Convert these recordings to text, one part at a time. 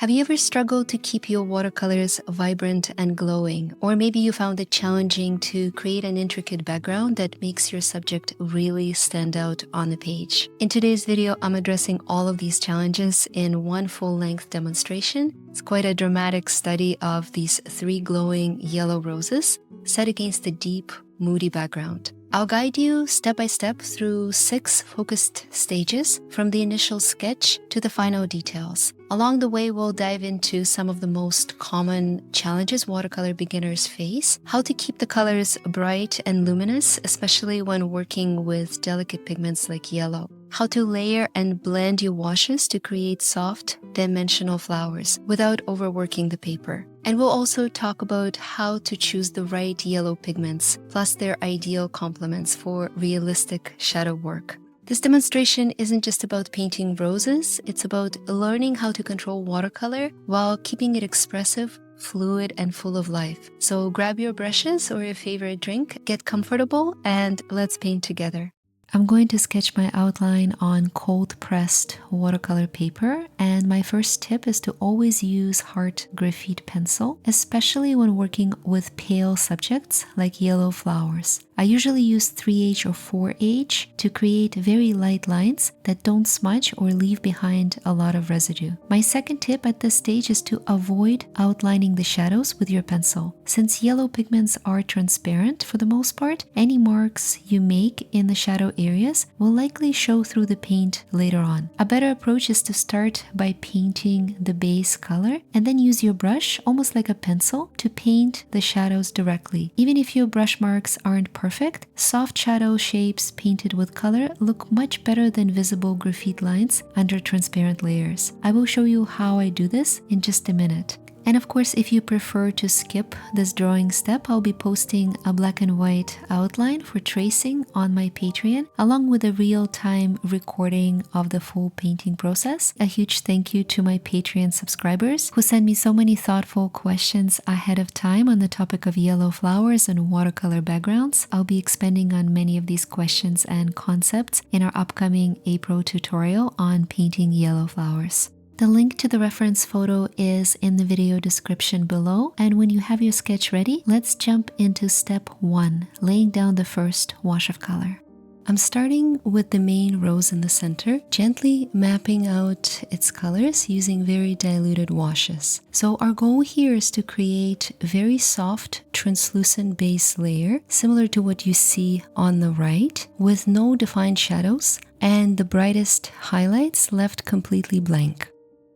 Have you ever struggled to keep your watercolors vibrant and glowing? Or maybe you found it challenging to create an intricate background that makes your subject really stand out on the page. In today's video, I'm addressing all of these challenges in one full-length demonstration. It's quite a dramatic study of these 3 glowing yellow roses set against a deep, moody background. I'll guide you step by step through 6 focused stages, from the initial sketch to the final details. Along the way, we'll dive into some of the most common challenges watercolor beginners face, how to keep the colors bright and luminous, especially when working with delicate pigments like yellow, how to layer and blend your washes to create soft, dimensional flowers without overworking the paper. And we'll also talk about how to choose the right yellow pigments, plus their ideal complements for realistic shadow work. This demonstration isn't just about painting roses, it's about learning how to control watercolor while keeping it expressive, fluid, and full of life. So grab your brushes or your favorite drink, get comfortable, and let's paint together. I'm going to sketch my outline on cold-pressed watercolor paper, and my first tip is to always use hard graphite pencil, especially when working with pale subjects like yellow flowers. I usually use 3H or 4H to create very light lines that don't smudge or leave behind a lot of residue. My second tip at this stage is to avoid outlining the shadows with your pencil. Since yellow pigments are transparent for the most part, any marks you make in the shadow areas will likely show through the paint later on. A better approach is to start by painting the base color and then use your brush, almost like a pencil, to paint the shadows directly. Even if your brush marks aren't perfect, soft shadow shapes painted with color look much better than visible graphite lines under transparent layers. I will show you how I do this in just a minute. And of course, if you prefer to skip this drawing step, I'll be posting a black and white outline for tracing on my Patreon, along with a real-time recording of the full painting process. A huge thank you to my Patreon subscribers who send me so many thoughtful questions ahead of time on the topic of yellow flowers and watercolor backgrounds. I'll be expanding on many of these questions and concepts in our upcoming April tutorial on painting yellow flowers. The link to the reference photo is in the video description below, and when you have your sketch ready, let's jump into step 1, laying down the first wash of color. I'm starting with the main rose in the center, gently mapping out its colors using very diluted washes. So our goal here is to create a very soft, translucent base layer, similar to what you see on the right, with no defined shadows and the brightest highlights left completely blank.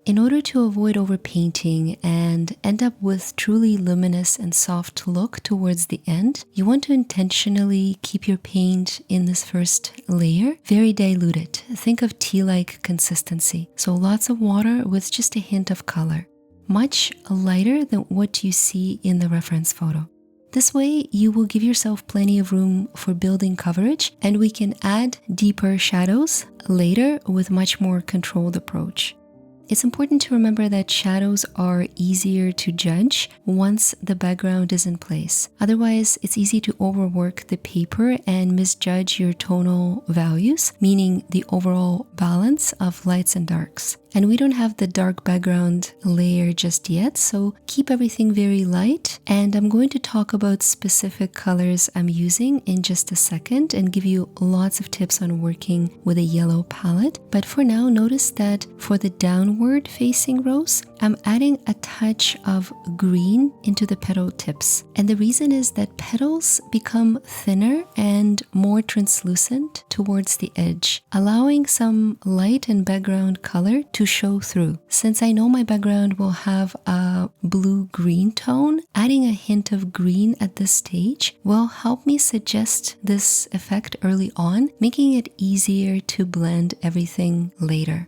In order to avoid overpainting and end up with truly luminous and soft look towards the end, you want to intentionally keep your paint in this first layer very diluted. Think of tea-like consistency, so lots of water with just a hint of color, much lighter than what you see in the reference photo. This way, you will give yourself plenty of room for building coverage, and we can add deeper shadows later with much more controlled approach. It's important to remember that shadows are easier to judge once the background is in place. Otherwise, it's easy to overwork the paper and misjudge your tonal values, meaning the overall balance of lights and darks. And we don't have the dark background layer just yet, so keep everything very light. And I'm going to talk about specific colors I'm using in just a second and give you lots of tips on working with a yellow palette. But for now, notice that for the downward facing rose, I'm adding a touch of green into the petal tips. And the reason is that petals become thinner and more translucent towards the edge, allowing some light and background color to show through. Since I know my background will have a blue-green tone, adding a hint of green at this stage will help me suggest this effect early on, making it easier to blend everything later.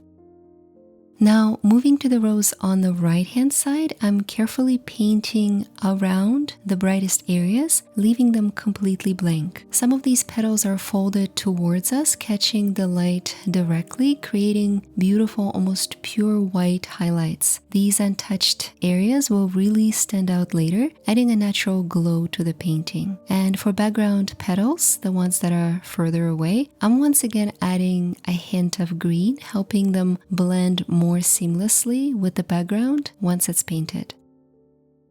Now, moving to the rose on the right-hand side, I'm carefully painting around the brightest areas, leaving them completely blank. Some of these petals are folded towards us, catching the light directly, creating beautiful, almost pure white highlights. These untouched areas will really stand out later, adding a natural glow to the painting. And for background petals, the ones that are further away, I'm once again adding a hint of green, helping them blend more more seamlessly with the background once it's painted.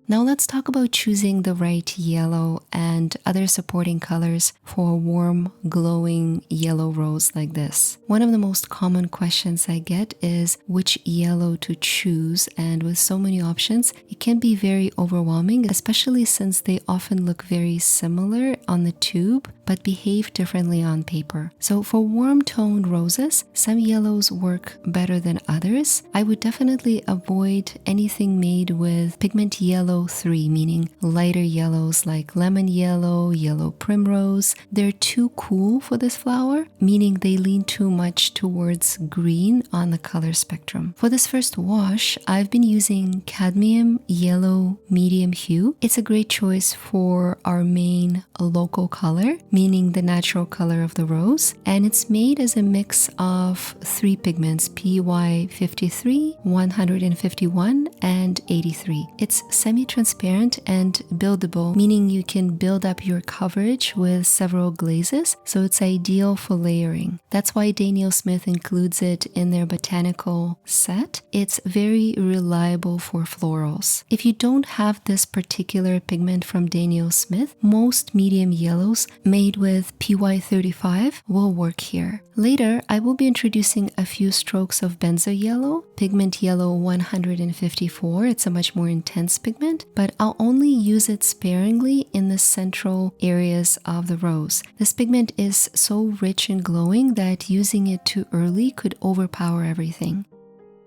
Now let's talk about choosing the right yellow and other supporting colors for a warm, glowing yellow rose like this. One of the most common questions I get is which yellow to choose, and with so many options, it can be very overwhelming, especially since they often look very similar on the tube but behave differently on paper. So for warm toned roses, some yellows work better than others. I would definitely avoid anything made with pigment yellow 3, meaning lighter yellows like lemon yellow, yellow primrose. They're too cool for this flower, meaning they lean too much towards green on the color spectrum. For this first wash, I've been using cadmium yellow medium hue. It's a great choice for our main local color, meaning the natural color of the rose, and it's made as a mix of 3 pigments, PY53, 151, and 83. It's semi-transparent and buildable, meaning you can build up your coverage with several glazes, so it's ideal for layering. That's why Daniel Smith includes it in their botanical set. It's very reliable for florals. If you don't have this particular pigment from Daniel Smith, most medium yellows made with PY35 will work here. Later, I will be introducing a few strokes of benzo yellow, pigment yellow 154. It's a much more intense pigment, but I'll only use it sparingly in the central areas of the rose. This pigment is so rich and glowing that using it too early could overpower everything.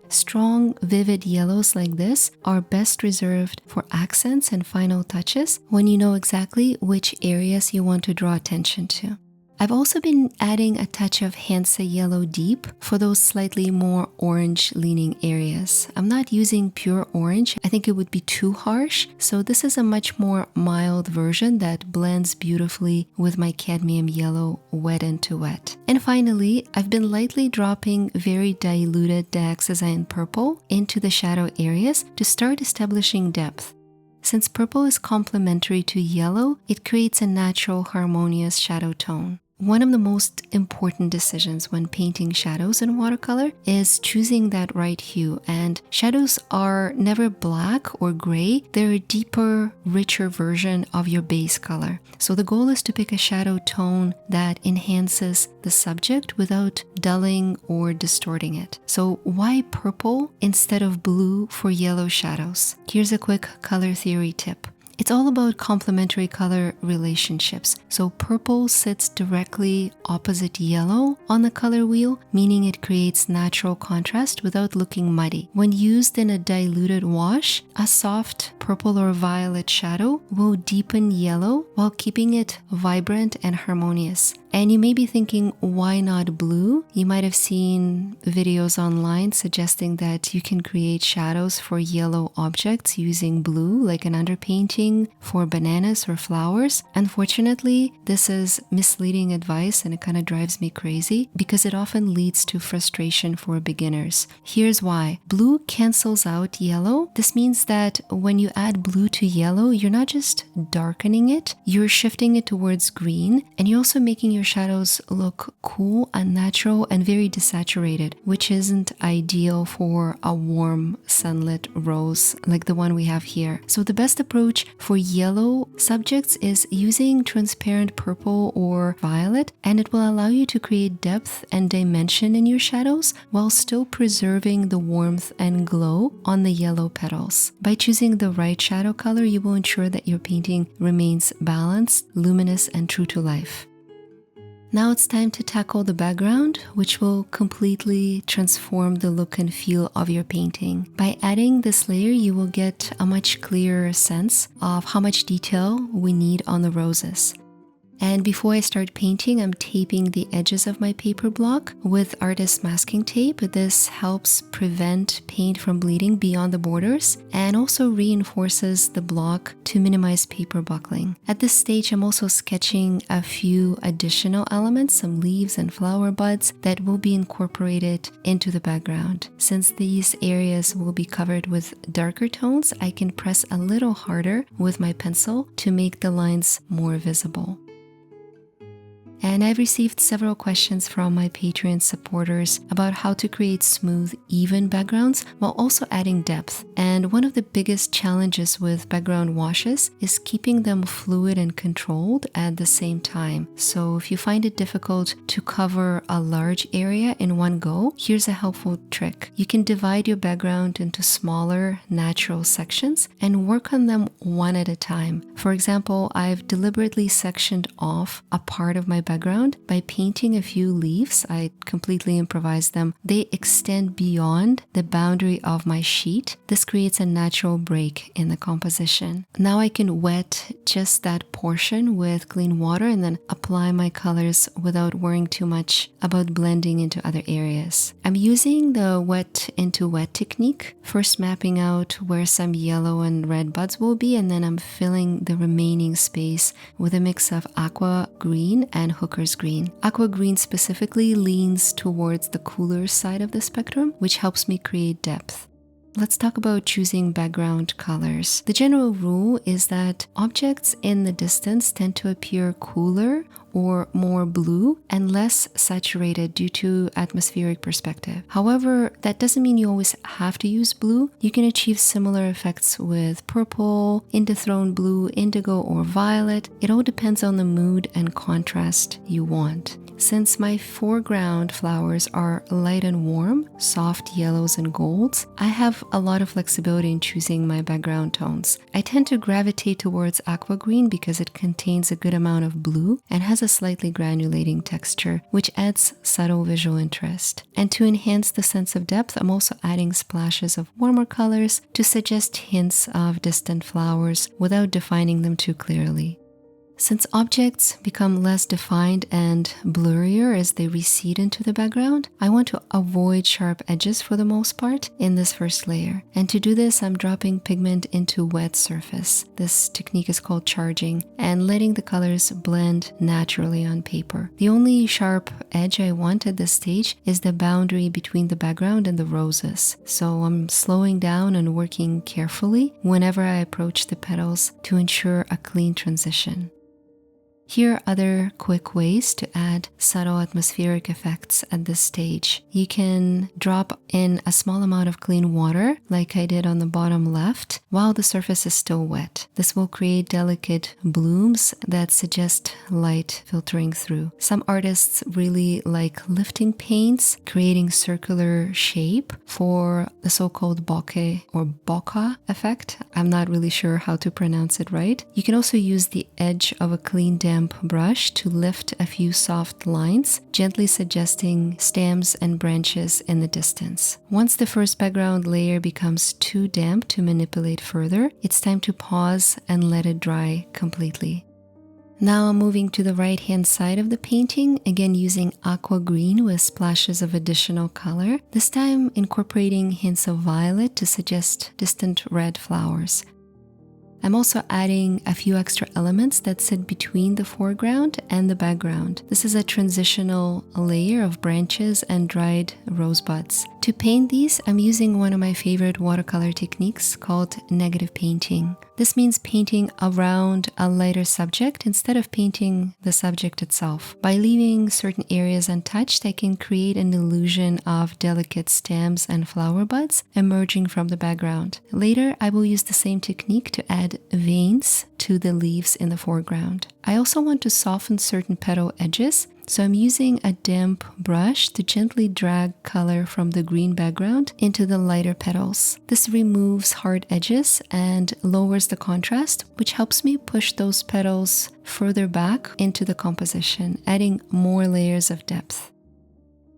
Strong, vivid yellows like this are best reserved for accents and final touches when you know exactly which areas you want to draw attention to. I've also been adding a touch of Hansa Yellow Deep for those slightly more orange-leaning areas. I'm not using pure orange. I think it would be too harsh, so this is a much more mild version that blends beautifully with my cadmium yellow wet into wet. And finally, I've been lightly dropping very diluted dioxazine purple into the shadow areas to start establishing depth. Since purple is complementary to yellow, it creates a natural, harmonious shadow tone. One of the most important decisions when painting shadows in watercolor is choosing that right hue, and shadows are never black or gray. They're a deeper, richer version of your base color. So the goal is to pick a shadow tone that enhances the subject without dulling or distorting it. So why purple instead of blue for yellow shadows? Here's a quick color theory tip. It's all about complementary color relationships. So purple sits directly opposite yellow on the color wheel, meaning it creates natural contrast without looking muddy. When used in a diluted wash, a soft purple or violet shadow will deepen yellow while keeping it vibrant and harmonious. And you may be thinking, why not blue? You might have seen videos online suggesting that you can create shadows for yellow objects using blue, like an underpainting for bananas or flowers. Unfortunately, this is misleading advice and it kind of drives me crazy because it often leads to frustration for beginners. Here's why. Blue cancels out yellow. This means that when you add blue to yellow, you're not just darkening it, you're shifting it towards green, and you're also making your shadows look cool, unnatural, and very desaturated, which isn't ideal for a warm sunlit rose like the one we have here. So the best approach for yellow subjects is using transparent purple or violet, and it will allow you to create depth and dimension in your shadows while still preserving the warmth and glow on the yellow petals. By choosing the right shadow color, you will ensure that your painting remains balanced, luminous, and true to life. Now it's time to tackle the background, which will completely transform the look and feel of your painting. By adding this layer, you will get a much clearer sense of how much detail we need on the roses. And before I start painting, I'm taping the edges of my paper block with artist masking tape. This helps prevent paint from bleeding beyond the borders and also reinforces the block to minimize paper buckling. At this stage, I'm also sketching a few additional elements, some leaves and flower buds that will be incorporated into the background. Since these areas will be covered with darker tones, I can press a little harder with my pencil to make the lines more visible. And I've received several questions from my Patreon supporters about how to create smooth, even backgrounds while also adding depth. And one of the biggest challenges with background washes is keeping them fluid and controlled at the same time. So if you find it difficult to cover a large area in one go, here's a helpful trick. You can divide your background into smaller, natural sections and work on them one at a time. For example, I've deliberately sectioned off a part of my background by painting a few leaves. I completely improvised them. They extend beyond the boundary of my sheet. This creates a natural break in the composition. Now I can wet just that portion with clean water and then apply my colors without worrying too much about blending into other areas. I'm using the wet into wet technique, first mapping out where some yellow and red buds will be, and then I'm filling the remaining space with a mix of aqua green and hooker's green. Aqua green specifically leans towards the cooler side of the spectrum, which helps me create depth. Let's talk about choosing background colors. The general rule is that objects in the distance tend to appear cooler or more blue and less saturated due to atmospheric perspective. However, that doesn't mean you always have to use blue. You can achieve similar effects with purple, indethrone blue, indigo, or violet. It all depends on the mood and contrast you want. Since my foreground flowers are light and warm, soft yellows and golds, I have a lot of flexibility in choosing my background tones. I tend to gravitate towards aqua green because it contains a good amount of blue and has a slightly granulating texture, which adds subtle visual interest. And to enhance the sense of depth, I'm also adding splashes of warmer colors to suggest hints of distant flowers without defining them too clearly. Since objects become less defined and blurrier as they recede into the background, I want to avoid sharp edges for the most part in this first layer. And to do this, I'm dropping pigment into wet surface. This technique is called charging, and letting the colors blend naturally on paper. The only sharp edge I want at this stage is the boundary between the background and the roses. So I'm slowing down and working carefully whenever I approach the petals to ensure a clean transition. Here are other quick ways to add subtle atmospheric effects at this stage. You can drop in a small amount of clean water, like I did on the bottom left, while the surface is still wet. This will create delicate blooms that suggest light filtering through. Some artists really like lifting paints, creating circular shape for the so-called bokeh or bokeh effect. I'm not really sure how to pronounce it right. You can also use the edge of a clean damp brush to lift a few soft lines, gently suggesting stems and branches in the distance. Once the first background layer becomes too damp to manipulate further, it's time to pause and let it dry completely. Now I'm moving to the right-hand side of the painting, again using aqua green with splashes of additional color, this time incorporating hints of violet to suggest distant red flowers. I'm also adding a few extra elements that sit between the foreground and the background. This is a transitional layer of branches and dried rosebuds. To paint these, I'm using one of my favorite watercolor techniques called negative painting. This means painting around a lighter subject instead of painting the subject itself. By leaving certain areas untouched, I can create an illusion of delicate stems and flower buds emerging from the background. Later, I will use the same technique to add veins to the leaves in the foreground. I also want to soften certain petal edges, so I'm using a damp brush to gently drag color from the green background into the lighter petals. This removes hard edges and lowers the contrast, which helps me push those petals further back into the composition, adding more layers of depth.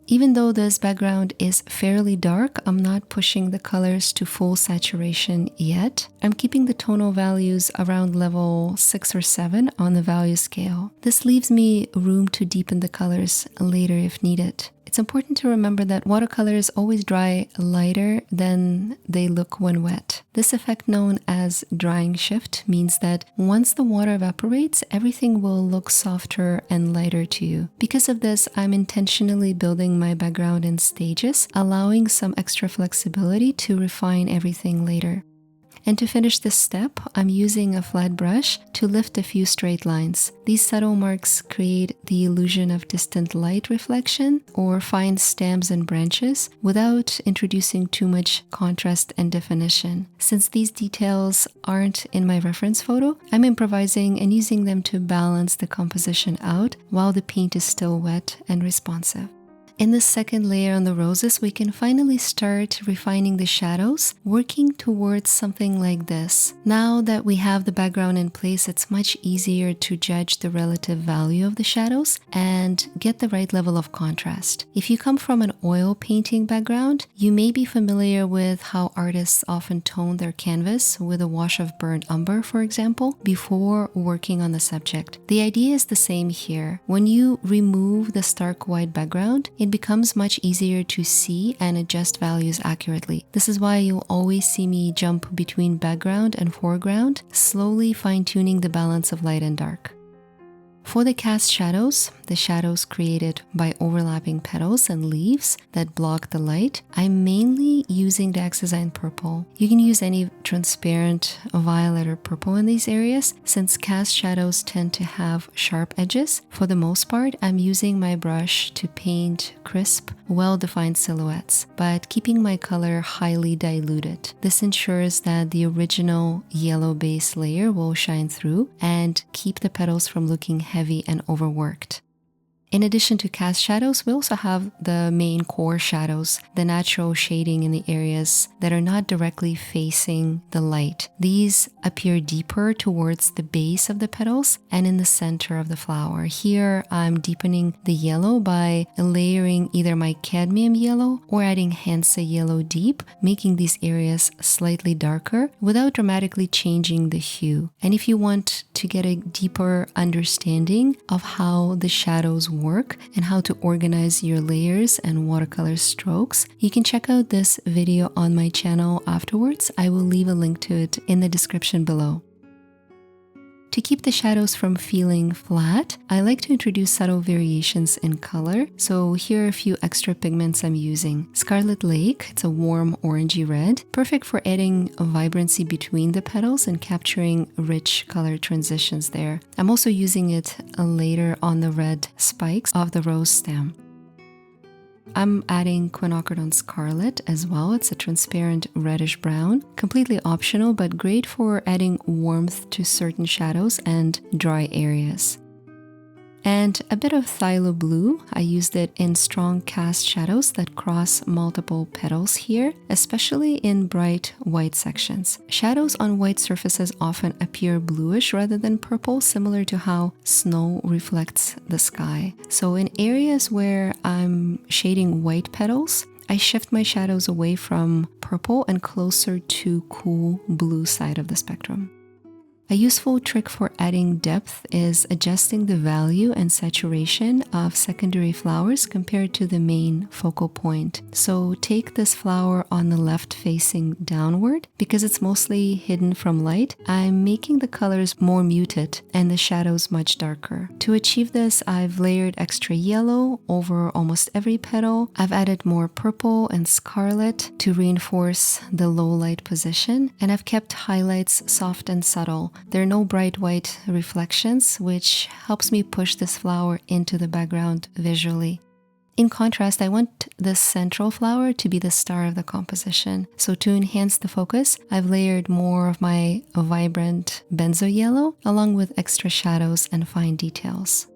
Even though this background is fairly dark, I'm not pushing the colors to full saturation yet. I'm keeping the tonal values around level 6 or 7 on the value scale. This leaves me room to deepen the colors later if needed. It's important to remember that watercolors always dry lighter than they look when wet. This effect, known as drying shift, means that once the water evaporates, everything will look softer and lighter to you. Because of this, I'm intentionally building my background in stages, allowing some extra flexibility to refine everything later. And to finish this step, I'm using a flat brush to lift a few straight lines. These subtle marks create the illusion of distant light reflection or fine stems and branches without introducing too much contrast and definition. Since these details aren't in my reference photo, I'm improvising and using them to balance the composition out while the paint is still wet and responsive. In the second layer on the roses, we can finally start refining the shadows, working towards something like this. Now that we have the background in place, it's much easier to judge the relative value of the shadows and get the right level of contrast. If you come from an oil painting background, you may be familiar with how artists often tone their canvas with a wash of burnt umber, for example, before working on the subject. The idea is the same here. When you remove the stark white background, it becomes much easier to see and adjust values accurately. This is why you'll always see me jump between background and foreground, slowly fine-tuning the balance of light and dark. For the cast shadows, the shadows created by overlapping petals and leaves that block the light, I'm mainly using the Desiign purple. You can use any transparent violet or purple in these areas, since cast shadows tend to have sharp edges. For the most part, I'm using my brush to paint crisp, well-defined silhouettes, but keeping my color highly diluted. This ensures that the original yellow base layer will shine through and keep the petals from looking heavy and overworked. In addition to cast shadows, we also have the main core shadows, the natural shading in the areas that are not directly facing the light. These appear deeper towards the base of the petals and in the center of the flower. Here, I'm deepening the yellow by layering either my cadmium yellow or adding Hansa yellow deep, making these areas slightly darker without dramatically changing the hue. And if you want to get a deeper understanding of how the shadows work and how to organize your layers and watercolor strokes, you can check out this video on my channel afterwards. I will leave a link to it in the description below. To keep the shadows from feeling flat, I like to introduce subtle variations in color. So here are a few extra pigments I'm using. Scarlet Lake, it's a warm orangey red, perfect for adding a vibrancy between the petals and capturing rich color transitions there. I'm also using it later on the red spikes of the rose stem. I'm adding quinacridone scarlet as well. It's a transparent reddish brown, completely optional, but great for adding warmth to certain shadows and dry areas. And a bit of phthalo blue. I used it in strong cast shadows that cross multiple petals here, especially in bright white sections. Shadows on white surfaces often appear bluish rather than purple, similar to how snow reflects the sky. So in areas where I'm shading white petals, I shift my shadows away from purple and closer to cool blue side of the spectrum. A useful trick for adding depth is adjusting the value and saturation of secondary flowers compared to the main focal point. So take this flower on the left facing downward. Because it's mostly hidden from light, I'm making the colors more muted and the shadows much darker. To achieve this, I've layered extra yellow over almost every petal. I've added more purple and scarlet to reinforce the low light position, and I've kept highlights soft and subtle. There are no bright white reflections, which helps me push this flower into the background visually. In contrast, I want the central flower to be the star of the composition. So to enhance the focus, I've layered more of my vibrant benzo yellow along with extra shadows and fine details.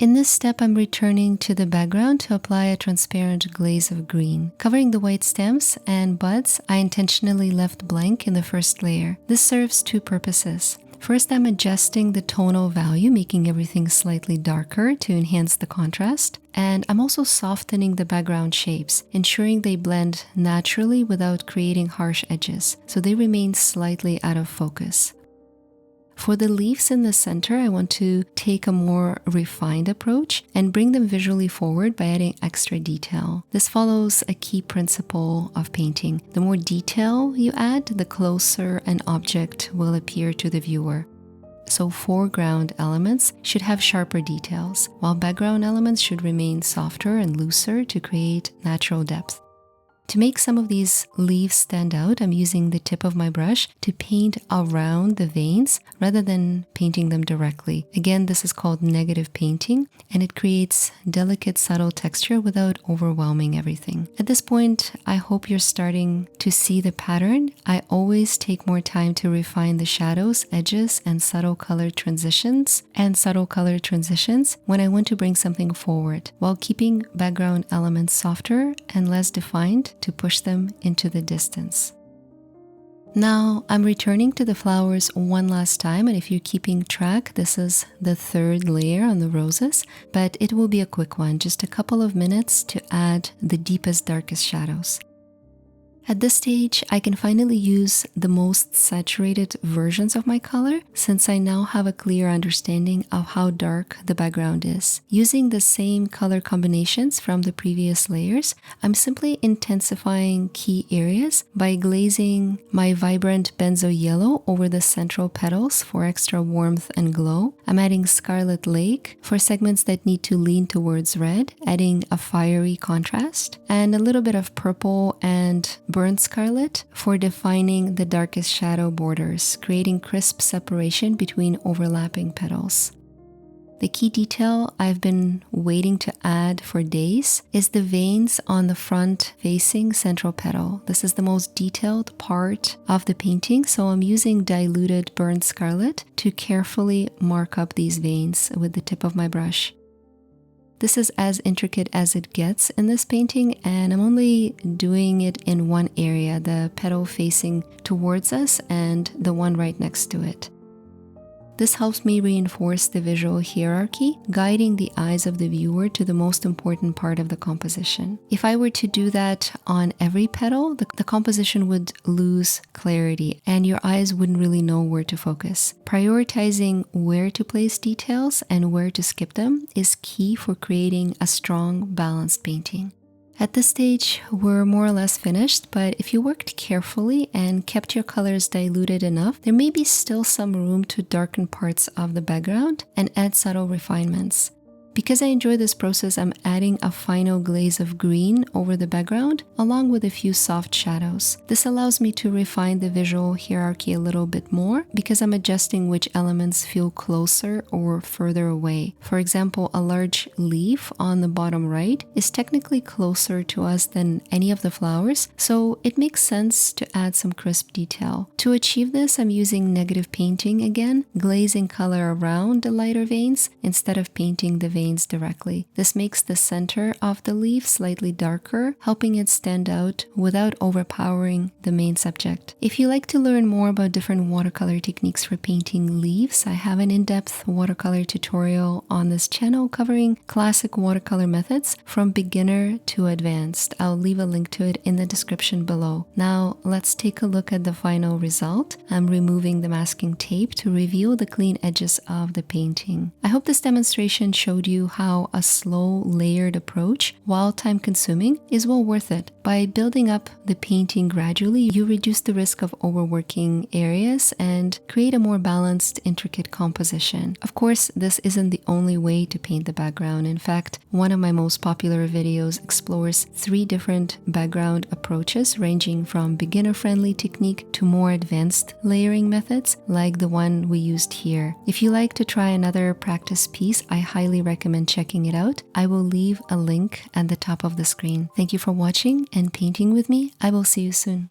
In this step, I'm returning to the background to apply a transparent glaze of green. Covering the white stems and buds, I intentionally left blank in the first layer. This serves two purposes. First, I'm adjusting the tonal value, making everything slightly darker to enhance the contrast. And I'm also softening the background shapes, ensuring they blend naturally without creating harsh edges, so they remain slightly out of focus. For the leaves in the center, I want to take a more refined approach and bring them visually forward by adding extra detail. This follows a key principle of painting. The more detail you add, the closer an object will appear to the viewer. So foreground elements should have sharper details, while background elements should remain softer and looser to create natural depth. To make some of these leaves stand out, I'm using the tip of my brush to paint around the veins rather than painting them directly. Again, this is called negative painting, and it creates delicate, subtle texture without overwhelming everything. At this point, I hope you're starting to see the pattern. I always take more time to refine the shadows, edges, and subtle color transitions when I want to bring something forward, while keeping background elements softer and less defined to push them into the distance. Now I'm returning to the flowers one last time, and if you're keeping track, this is the third layer on the roses, but it will be a quick one, just a couple of minutes to add the deepest, darkest shadows. At this stage, I can finally use the most saturated versions of my color, since I now have a clear understanding of how dark the background is. Using the same color combinations from the previous layers, I'm simply intensifying key areas by glazing my vibrant benzo yellow over the central petals for extra warmth and glow. I'm adding Scarlet Lake for segments that need to lean towards red, adding a fiery contrast, and a little bit of purple and burnt scarlet for defining the darkest shadow borders, creating crisp separation between overlapping petals. The key detail I've been waiting to add for days is the veins on the front-facing central petal. This is the most detailed part of the painting, so I'm using diluted burnt scarlet to carefully mark up these veins with the tip of my brush. This is as intricate as it gets in this painting, and I'm only doing it in one area, the petal facing towards us and the one right next to it. This helps me reinforce the visual hierarchy, guiding the eyes of the viewer to the most important part of the composition. If I were to do that on every petal, the composition would lose clarity and your eyes wouldn't really know where to focus. Prioritizing where to place details and where to skip them is key for creating a strong, balanced painting. At this stage, we're more or less finished, but if you worked carefully and kept your colors diluted enough, there may be still some room to darken parts of the background and add subtle refinements. Because I enjoy this process, I'm adding a final glaze of green over the background, along with a few soft shadows. This allows me to refine the visual hierarchy a little bit more because I'm adjusting which elements feel closer or further away. For example, a large leaf on the bottom right is technically closer to us than any of the flowers, so it makes sense to add some crisp detail. To achieve this, I'm using negative painting again, glazing color around the lighter veins instead of painting the veins directly. This makes the center of the leaf slightly darker, helping it stand out without overpowering the main subject. If you like to learn more about different watercolor techniques for painting leaves, I have an in-depth watercolor tutorial on this channel covering classic watercolor methods from beginner to advanced. I'll leave a link to it in the description below. Now let's take a look at the final result. I'm removing the masking tape to reveal the clean edges of the painting. I hope this demonstration showed you how a slow, layered approach, while time-consuming, is well worth it. By building up the painting gradually, you reduce the risk of overworking areas and create a more balanced, intricate composition. Of course, this isn't the only way to paint the background. In fact, one of my most popular videos explores 3 different background approaches, ranging from beginner-friendly technique to more advanced layering methods, like the one we used here. If you like to try another practice piece, I highly recommend checking it out. I will leave a link at the top of the screen. Thank you for watching and painting with me. I will see you soon.